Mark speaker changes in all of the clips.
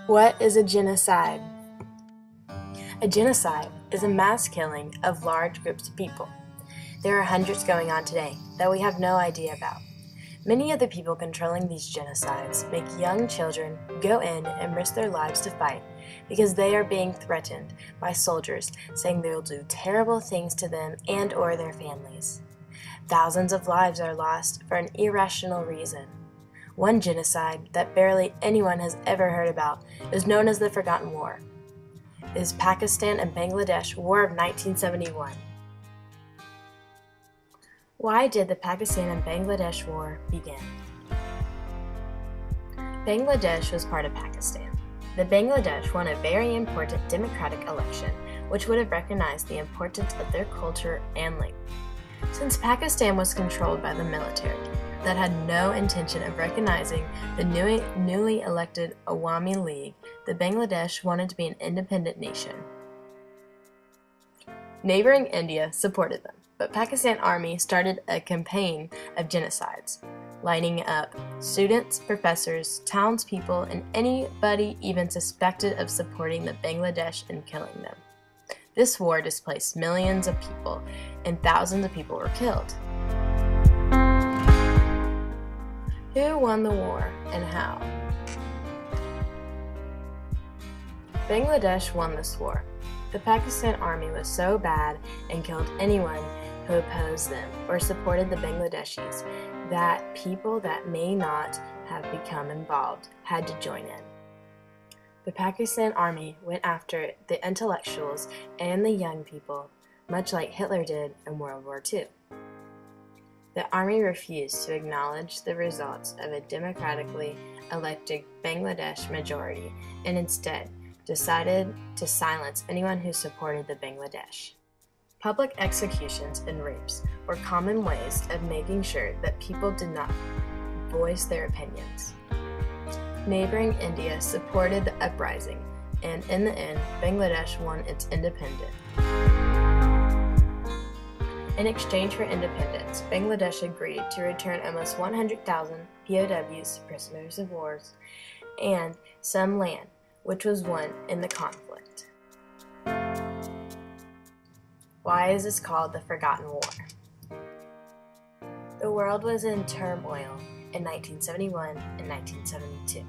Speaker 1: What is a genocide? A genocide is a mass killing of large groups of people. There are hundreds going on today that we have no idea about. Many of the people controlling these genocides make young children go in and risk their lives to fight because they are being threatened by soldiers saying they will do terrible things to them and or their families. Thousands of lives are lost for an irrational reason. One genocide that barely anyone has ever heard about is known as the Forgotten War. It is Pakistan and Bangladesh War of 1971. Why did the Pakistan and Bangladesh War begin? Bangladesh was part of Pakistan. The Bangladesh won a very important democratic election, which would have recognized the importance of their culture and language. Since Pakistan was controlled by the military that had no intention of recognizing the newly elected Awami League, the Bangladesh wanted to be an independent nation. Neighboring India supported them, but Pakistan Army started a campaign of genocides, lining up students, professors, townspeople, and anybody even suspected of supporting the Bangladesh and killing them. This war displaced millions of people, and thousands of people were killed. Who won the war and how? Bangladesh won this war. The Pakistan Army was so bad and killed anyone who opposed them or supported the Bangladeshis that people that may not have become involved had to join in. The Pakistan Army went after the intellectuals and the young people, much like Hitler did in World War II. The Army refused to acknowledge the results of a democratically elected Bangladesh majority and instead decided to silence anyone who supported the Bangladesh. Public executions and rapes were common ways of making sure that people did not voice their opinions. Neighboring India supported the uprising, and in the end, Bangladesh won its independence. In exchange for independence, Bangladesh agreed to return almost 100,000 POWs, prisoners of war, and some land, which was won in the conflict. Why is this called the Forgotten War? The world was in turmoil in 1971 and 1972.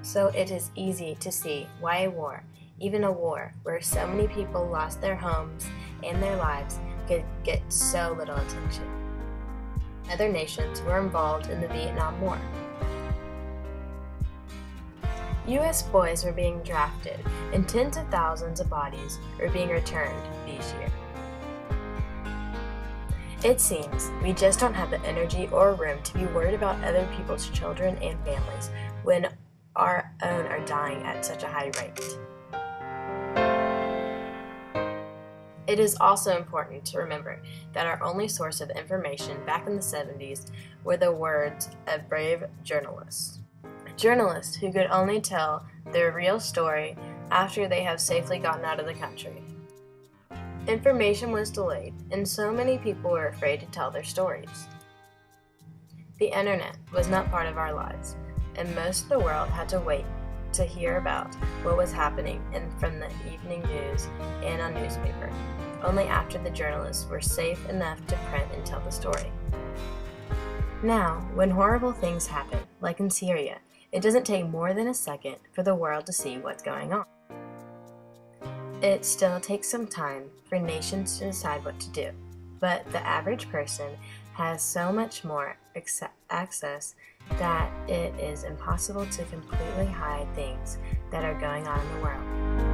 Speaker 1: So it is easy to see why a war, even a war where so many people lost their homes and their lives, could get so little attention. Other nations were involved in the Vietnam War. U.S. boys were being drafted, and tens of thousands of bodies were being returned each year. It seems we just don't have the energy or room to be worried about other people's children and families when our own are dying at such a high rate. It is also important to remember that our only source of information back in the 70s were the words of brave journalists. Journalists who could only tell their real story after they have safely gotten out of the country. Information was delayed, and so many people were afraid to tell their stories. The internet was not part of our lives, and most of the world had to wait to hear about what was happening from the evening news and on newspaper, only after the journalists were safe enough to print and tell the story. Now, when horrible things happen, like in Syria, it doesn't take more than a second for the world to see what's going on. It still takes some time for nations to decide what to do, but the average person has so much more access that it is impossible to completely hide things that are going on in the world.